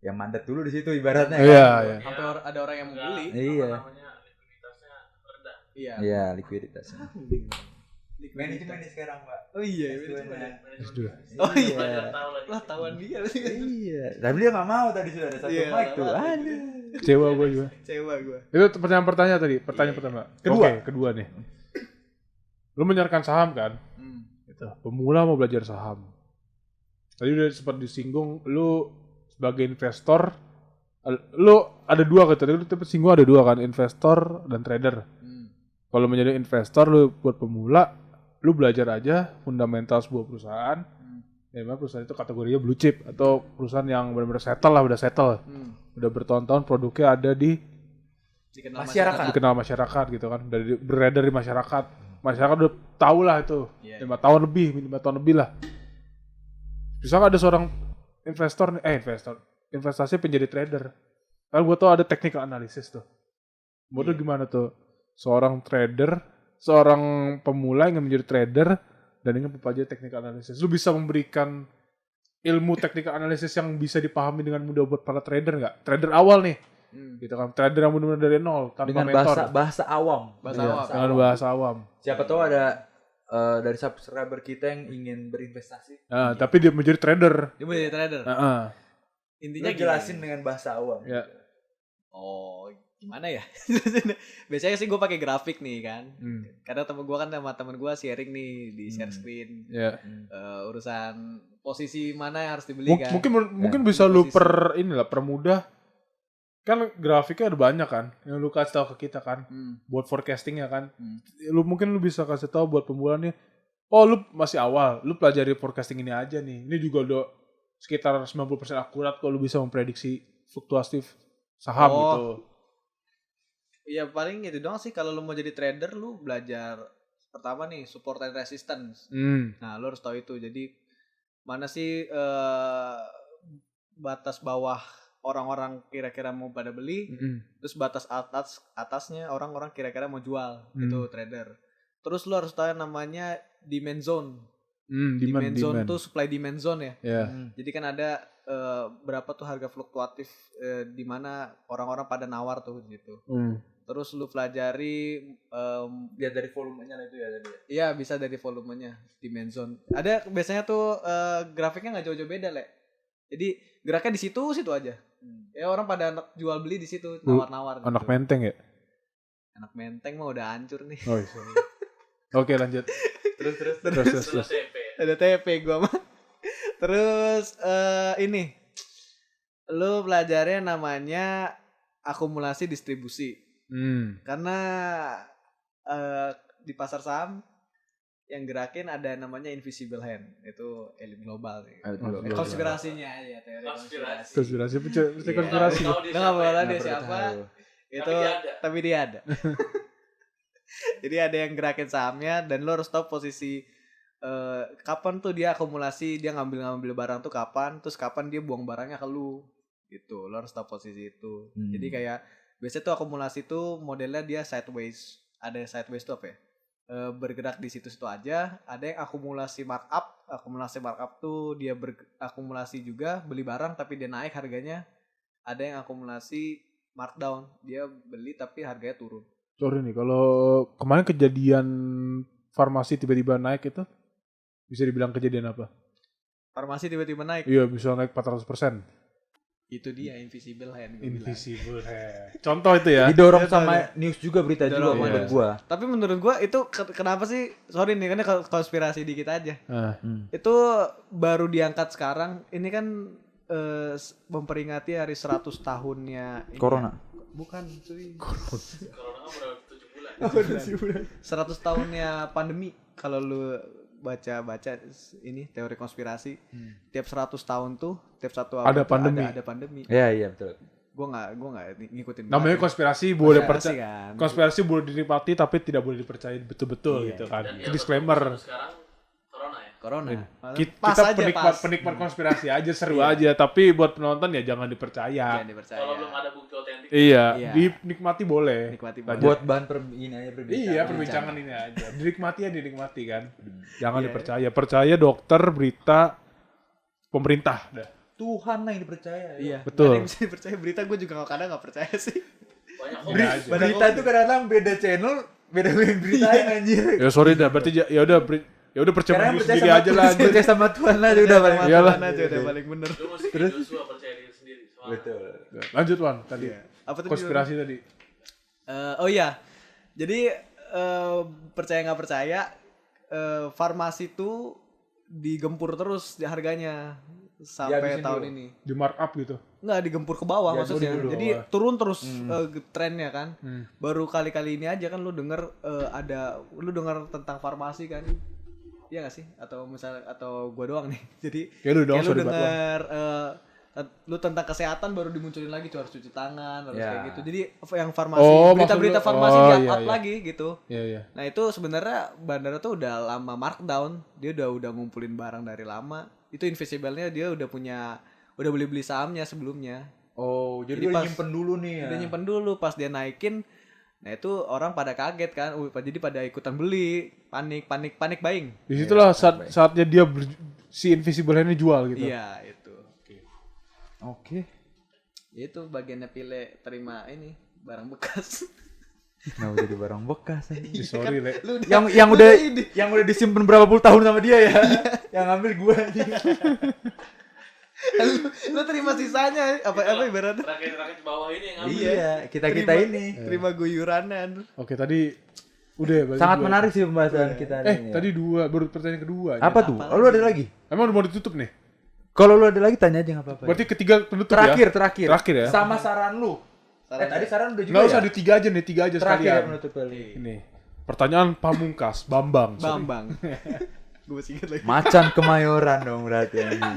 ya mandat dulu di situ ibaratnya. Iya, kan? iya. Sampai ada orang yang mau beli. Iya. Apa namanya, likuiditasnya rendah. Iya. Iya, likuiditasnya. Likuiditas. Manajemen sekarang, Pak. Oh iya, S2-nya. manajemen. S2. Oh iya. Belajar tahu lagi. Lah tawan dia sih. Iya. Tapi dia nggak mau tadi sudah ada satu Iya, mic tuh. nggak mau. Aduh. Kecewa gue juga. Kecewa gua. Itu pertanyaan tadi. Pertanyaan pertama. Kedua. Oke, kedua nih. Lu menyarankan saham kan? Gitu. Pemula mau belajar saham. Tadi udah sempat disinggung, lu sebagai investor, lu ada 2 kan? Tadi lu singgung ada 2 kan, investor dan trader. Kalau menjadi investor, lu buat pemula, lu belajar aja fundamental sebuah perusahaan. Ya, memang perusahaan itu kategorinya blue chip atau perusahaan yang benar-benar settle lah, udah settle. Udah bertahun-tahun produknya ada di Dikenal Masyarakat. dikenal masyarakat gitu kan, dari beredar di masyarakat udah tahu lah itu. Iya. 5 tahun lebih lah. Misalnya ada seorang investor investasi penjadi trader, kan gue tau ada technical analysis tuh. Menurut lu gimana tuh seorang trader, seorang pemula yang menjadi trader dan ingin mempelajari technical analysis, lu bisa memberikan ilmu technical analysis yang bisa dipahami dengan mudah buat para trader nggak? Trader awal nih, gitu kan, trader yang benar-benar dari nol tanpa Dengan mentor. bahasa awam. Bahasa Iya, awam. dengan bahasa awam. Siapa tahu ada dari subscriber kita yang ingin berinvestasi. Nah, tapi dia menjadi trader. Dia mau jadi trader. Heeh. Intinya Lu jelasin dengan bahasa awam. Ya. Oh, gimana ya? Biasanya sih gue pakai grafik nih kan. Karena temen gue kan sama temen gue sharing nih di share screen. Ya. Urusan posisi mana yang harus dibeli kan. Mungkin bisa lu permudah. Kan grafiknya ada banyak kan yang lu kasih tahu ke kita kan buat forecastingnya kan. Lu bisa kasih tahu buat pemula nih, oh lu masih awal, lu pelajari forecasting ini aja nih. Ini juga udah sekitar 90% akurat kok, lu bisa memprediksi fluktuatif saham gitu. Iya paling itu doang sih, kalau lu mau jadi trader lu belajar pertama nih support and resistance. Nah lu harus tahu itu. Jadi mana sih batas bawah orang-orang kira-kira mau pada beli, terus batas atasnya orang-orang kira-kira mau jual, itu trader. Terus lu harus tahu yang namanya demand zone. Demand zone tuh supply demand zone ya. Yeah. Jadi kan ada berapa tuh harga fluktuatif di mana orang-orang pada nawar tuh gitu. Terus lu pelajari Lihat dari volumenya itu ya tadi. iya bisa dari volumenya demand zone. Ada biasanya tuh grafiknya nggak jauh-jauh beda Le. Jadi geraknya di situ aja. Ya orang pada jual beli di situ nawar-nawar. Anak gitu. menteng ya? Anak menteng mah udah hancur nih. Oh, iya. Oke lanjut. Terus. TP. Ada TP gua mah. Terus ini lu belajarnya namanya akumulasi distribusi. Karena di pasar saham yang gerakin ada namanya invisible hand, itu elit global nih. Konspirasinya ya, teori konspirasi. Konspirasi. Lu nggak boleh dia siapa? Itu tapi dia ada. Jadi ada yang gerakin sahamnya dan lo harus tahu posisi kapan tuh dia akumulasi, dia ngambil barang tuh kapan, terus kapan dia buang barangnya ke lu. Gitu. Lo harus tahu posisi itu. Jadi kayak biasanya tuh akumulasi tuh modelnya dia sideways. Ada sideways tuh apa ya? Bergerak di situ-situ aja. Ada yang akumulasi markup. Akumulasi markup tuh dia berakumulasi juga, beli barang tapi dia naik harganya. Ada yang akumulasi markdown, dia beli tapi harganya turun. Sorry nih, kalau kemarin kejadian farmasi tiba-tiba naik itu bisa dibilang kejadian apa? Farmasi tiba-tiba naik. Iya, bisa naik 400%. Itu dia invisible hand. Invisible hand. Contoh itu ya. Didorong sama news juga, berita juga menurut gua. Tapi menurut gua itu kenapa sih? Sorry nih, kan konspirasi dikit aja. Itu baru diangkat sekarang. Ini kan memperingati hari 100 tahunnya ini Corona. Bukan, cuy. Corona kan baru 7 bulan. 100 tahunnya pandemi. Kalau lu baca ini teori konspirasi, tiap 100 tahun tuh tiap satu abad ada pandemi. Ada pandemi. Iya betul. Gue nggak ngikutin. Namanya konspirasi boleh Konspirasi percaya. kan. Konspirasi boleh dinikmati tapi tidak boleh dipercaya betul-betul gitu kan. Dan Itu disclaimer. Sekarang Corona ya. Corona. Kita penikmat konspirasi aja, seru aja, tapi buat penonton ya jangan dipercaya. Jangan dipercaya. Kalau belum ada bukti otentik. Iya, dinikmati boleh. Nikmati Buat bahan perbincangan. Iya, perbincangan ini aja. Dinikmati kan. Jangan dipercaya. Percaya dokter, berita, pemerintah dah. Tuhan lah yang dipercaya. Iya. Betul. Ada yang bisa dipercaya, berita gue juga kadang nggak percaya sih. Banyak Berita itu kadang-kadang beda channel, beda beritain anjir. Ya sorry dah, berarti ya udah percaya diri sendiri aja lah. Percaya sama Tuhan lah udah paling. Iyalah. Udah paling bener. Lu mesti kayak Joshua percaya diri sendiri. Betul. Lanjut Wan tadi. Apa tuh Konspirasi tadi. Oh iya. Jadi percaya nggak percaya, farmasi tuh digempur terus harganya sampai tahun ini. Di markup gitu. Nggak, digempur ke bawah maksudnya. Jadi turun terus trennya kan. Baru kali-kali ini aja kan lu denger tentang farmasi kan. Iya nggak sih? Atau gua doang nih. Jadi Kayak lu doang, lu sorry denger lu tentang kesehatan baru dimunculin lagi tuh, harus cuci tangan, harus kayak gitu. Jadi yang farmasi, berita-berita farmasi diangkat lagi gitu. Iya. Nah itu sebenarnya bandara tuh udah lama markdown, dia udah ngumpulin barang dari lama. Itu invisible-nya dia udah beli sahamnya sebelumnya. Oh, jadi dia nyimpen dulu nih ya. Dia nyimpen dulu, pas dia naikin. Nah itu orang pada kaget kan, jadi pada ikutan beli, panik buying. Disitulah saatnya dia si invisible hand-nya jual gitu. Iya itu. Oke. Itu bagiannya pilih terima ini barang bekas. Nah, udah di barang bekas aja. Sorry, Le. Yang udah disimpan berapa puluh tahun sama dia ya. Yang ngambil gua aja. lu terima sisanya apa ibaratnya? Rakyat bawah ini yang ngambil. Iya, kita ini. Terima guyuranan. Oke, tadi udah ya. Sangat menarik sih pembahasan kita ini. Tadi baru pertanyaan kedua. Apa tuh? Oh, lu ada lagi? Emang udah mau ditutup nih? Kalau lu ada lagi tanya aja enggak apa-apa. Berarti ketiga penutup terakhir. Terakhir ya? Sama saran lu. Tadi saran udah juga. Enggak usah di tiga aja terakhir sekalian. ya penutup kali. Ini. Pertanyaan pamungkas, Bambang. Gue masih ingat lagi. Macan Kemayoran dong berarti ini.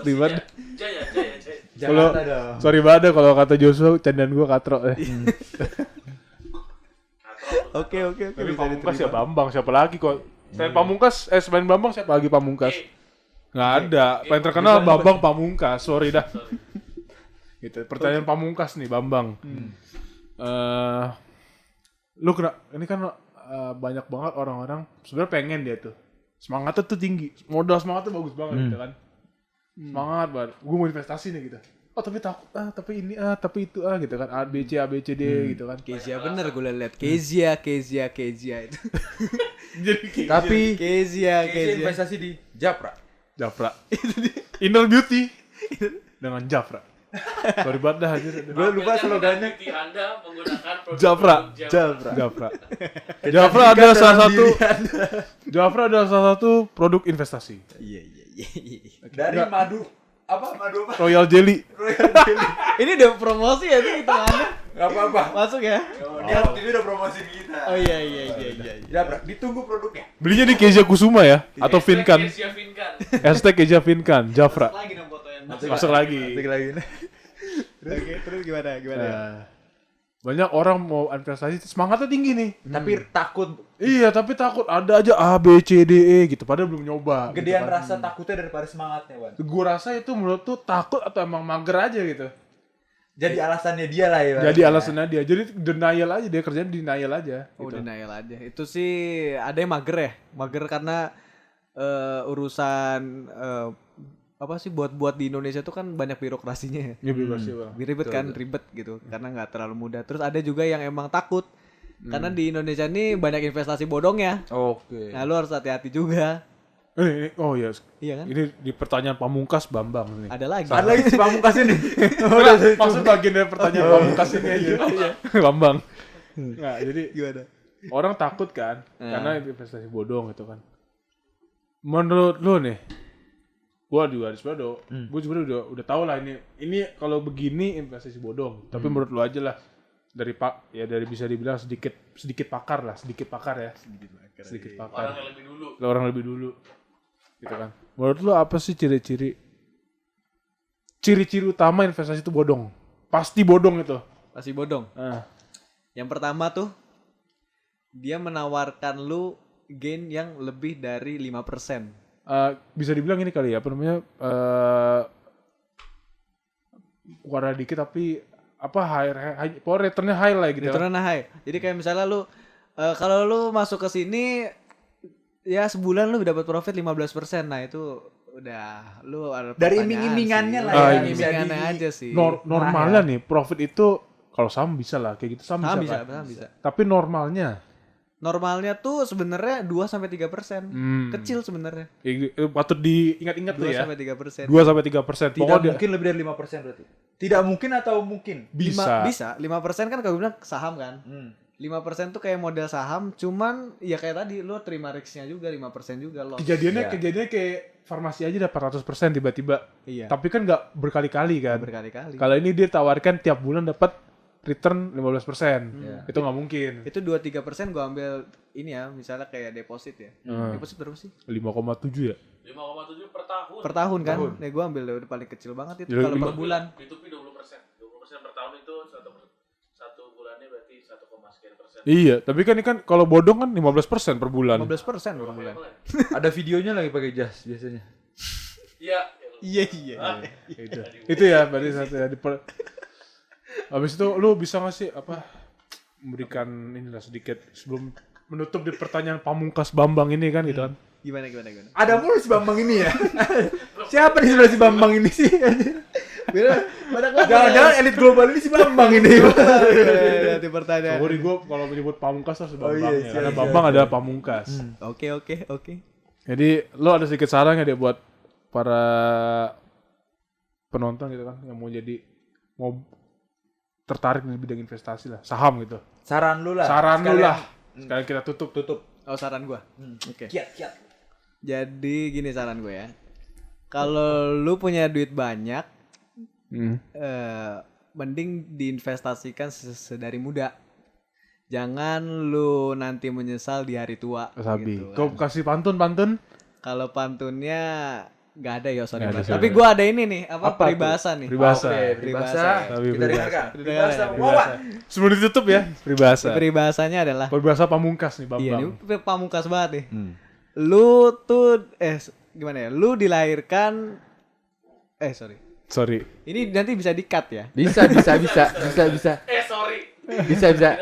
Ribet. Jaya. Kalau sorry banget kalau kata Joshua candaan gua katro. Oke. Tapi pamungkas ya Bambang, siapa lagi kok? Selain pamungkas, selain Bambang siapa lagi pamungkas? Nggak ada. Paling terkenal Bambang Pamungkas. Sorry dah. Gitu. Pertanyaan pamungkas nih Bambang. Lu kena ini kan banyak banget orang-orang sebenarnya pengen dia tuh. Semangatnya tuh tinggi. Modal semangatnya bagus banget gitu kan. Semangat banget. Gue mau investasi nih gitu. Oh tapi takut tapi ini tapi itu gitu kan. A B C D gitu kan. Kezia bener gue liat. Kezia itu. Tapi Kezia investasi di Japra. Inner Beauty dengan Jafra. Sorry banget dah anjir. Gue lupa slogannya. Di Anda menggunakan produk Japra. Japra. Japra adalah salah satu Japra adalah salah satu produk investasi. Iya. Dari madu apa? Royal Jelly. Ini udah promosi ya tuh hitungannya. Gak apa-apa. Masuk ya? Ini udah promosi kita. Oh iya. Japra, ditunggu produknya. Belinya di Keja Kusuma ya atau Vinkan. Asia Vinkan. Hashtag Keja Vinkan, Japra. Lagi dong fotonya. Masuk lagi. Oke, terus gimana? Banyak orang mau investasi semangatnya tinggi nih. Tapi takut Iya, tapi takut ada aja A, B, C, D, E gitu. Padahal belum nyoba. gedean gitu kan. rasa takutnya daripada semangatnya, Wan. Gue rasa itu menurut tuh takut atau emang mager aja gitu. Jadi alasannya dia lah ya. Jadi alasannya dia. Jadi denial aja dia kerjanya denial aja. Oh, Gitu. denial aja. Itu sih ada yang mager ya. Mager karena urusan apa sih buat di Indonesia tuh kan banyak birokrasinya ya. Ya bebas ya, Bang. Ribet kan, ribet gitu. Karena nggak terlalu mudah. Terus ada juga yang emang takut. Karena di Indonesia ini banyak investasi bodong ya. Oke. Nah, lu harus hati-hati juga. Oh iya. Iya kan? Ini di pertanyaan Pamungkas Bambang nih. Ada lagi. Ada lagi si Pamungkas ini. Maksud bagian dari pertanyaan Pamungkas ini aja. Bambang. Nah, jadi Gimana? orang takut kan karena investasi bodong gitu kan. Menurut lu nih, gua juga sebenarnya gua juga udah tahu lah ini kalau begini investasi bodong. Tapi menurut lu aja lah dari bisa dibilang sedikit pakar ya. Sedikit pakar. Orang yang lebih dulu. Orang lebih dulu. Gitu kan. Menurut lu apa sih ciri-ciri utama investasi itu bodong? Pasti bodong itu. Pasti bodong. Yang pertama tuh dia menawarkan lu gain yang lebih dari 5%. Bisa dibilang ini kali ya, apa namanya? Warna dikit tapi apa high power returnnya high lah gitu. Returnnya high. Jadi kayak misalnya lu kalau lu masuk ke sini ya sebulan lu dapat profit 15%. Nah, itu udah lu ada Dari pertanyaan iming-imingannya sih. lah ya. Iming-imingannya aja sih. Normalnya nih profit itu kalau saham bisa lah kayak gitu saham bisa. Tapi normalnya tuh sebenarnya 2 sampai 3%. Kecil sebenarnya. Patut diingat-ingat tuh 2 ya. sampai 3%. 2 sampai 3%. Tidak mungkin lebih dari 5% berarti. Tidak mungkin atau mungkin? Bisa. Bisa. 5% kan kalau bilang saham kan. 5% tuh kayak model saham, cuman ya kayak tadi lu terima risk-nya juga 5% juga loh. Kejadiannya kayak farmasi aja dapat 100% tiba-tiba. Iya. Tapi kan nggak berkali-kali kan. Berkali-kali. Kalau ini dia tawarkan tiap bulan dapat return 15%. Itu nggak mungkin. Itu 2-3% gua ambil ini ya, misalnya kayak deposit ya. Deposit berapa sih? 5,7 ya? 5,7 per tahun. Per tahun kan? Nih gua ambil udah paling kecil banget itu kalau per bulan. P2P 20%. 20% per tahun itu satu bulannya berarti 1,sekian%. Iya, tapi kan ini kan kalau bodong kan 15% per bulan. 15% per bulan. Ada videonya lagi pakai jas biasanya. Iya. Iya. Itu ya berarti satu ya. Habis itu lu bisa nggak sih memberikan inilah sedikit sebelum menutup di pertanyaan Pamungkas Bambang ini kan gitu kan. Gimana? Ada mulu si Bambang ini ya. Siapa di sebelah si Bambang ini sih? Jangan-jangan elit global ini si Bambang ini. Nanti pertanyaan. Sorry gue kalau menyebut Pamungkas harus Bambang iya, ya. Karena iya, Bambang adalah Pamungkas. Oke. Jadi lu ada sedikit saran nggak dia buat para penonton gitu kan yang mau tertarik di bidang investasi lah, saham gitu. Saran lu lah. Sekarang kita tutup. Oh, saran gua. Oke. Kiat. Jadi gini saran gue ya. Kalau lu punya duit banyak, mending diinvestasikan sedari muda. Jangan lu nanti menyesal di hari tua. Sabi. Gitu, Kau kasih pantun? Kalau pantunnya nggak ada ya, sorry. Nggak ada, Tapi gua ada ini nih, peribahasa nih. Peribahasa. Peribahasa. Kita dengarkan. Peribahasa. Sebelum ditutup ya, peribahasa. Peribahasanya adalah Peribahasa Pamungkas nih, Bambang. iya, ini pamungkas banget nih. Lu tuh gimana ya? Lu dilahirkan sorry. Ini nanti bisa di-cut ya. Bisa. Sorry. Bisa. Ada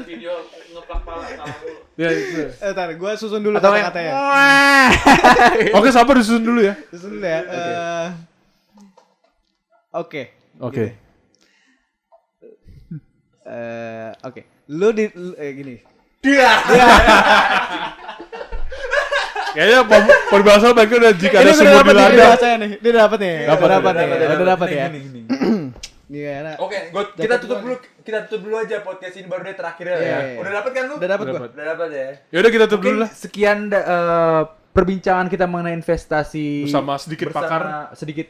video ngeplak pala salah mulu. Ya, itu. Ntar gue susun dulu Atau kata-katanya. Oke, sabar disusun dulu ya. Susun dulu ya. Oke. Lu gini. Ya Kayaknya peribahasa mereka udah jika ada Ini udah sumur dapat di nih ladang. bahasanya nih. Ini dapat nih. Dapat Udah dapat ya. Gimana? Oke, kita tutup dulu aja podcast ini baru deh terakhir ya. Iya. Udah dapat kan lu? Udah dapat gua. Dapat. Udah dapat ya. Yaudah kita tutup dulu Mungkin lah. sekian perbincangan kita mengenai investasi Bersama sedikit sedikit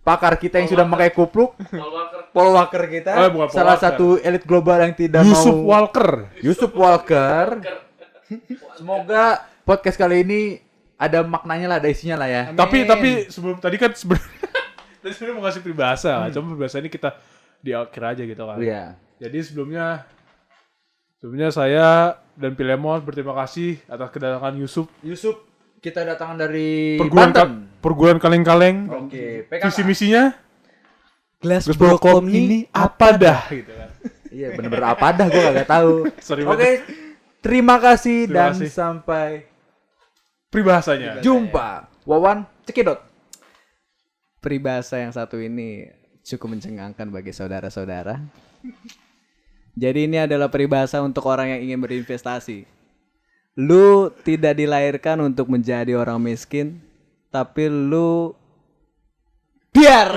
pakar kita yang sudah memakai kupluk. Paul Walker kita, bukan Paul salah Walker. satu elit global yang tidak Yusuf mau Walker. Walker. Semoga podcast kali ini ada maknanya lah, ada isinya lah ya. Tapi sebelum tadi kan sebenarnya mau kasih peribahasa, cuma peribahasa ini kita di akhir aja gitu kan. Iya. Jadi sebelumnya saya dan Pilemon berterima kasih atas kedatangan Yusuf. Yusuf, kita datangan dari Perguruan Banten. perguruan kaleng-kaleng. Oke, Visi misinya Glassboro ini apa dah gitu kan. Iya, bener-bener apa dah gue kagak tahu. Sorry Oke, banget. terima kasih Terima dan kasih. sampai Peribahasanya. jumpa. Wawan, cekidot. Peribahasa yang satu ini cukup mencengangkan bagi saudara-saudara. Jadi ini adalah peribahasa untuk orang yang ingin berinvestasi. Lu tidak dilahirkan untuk menjadi orang miskin, tapi lu biar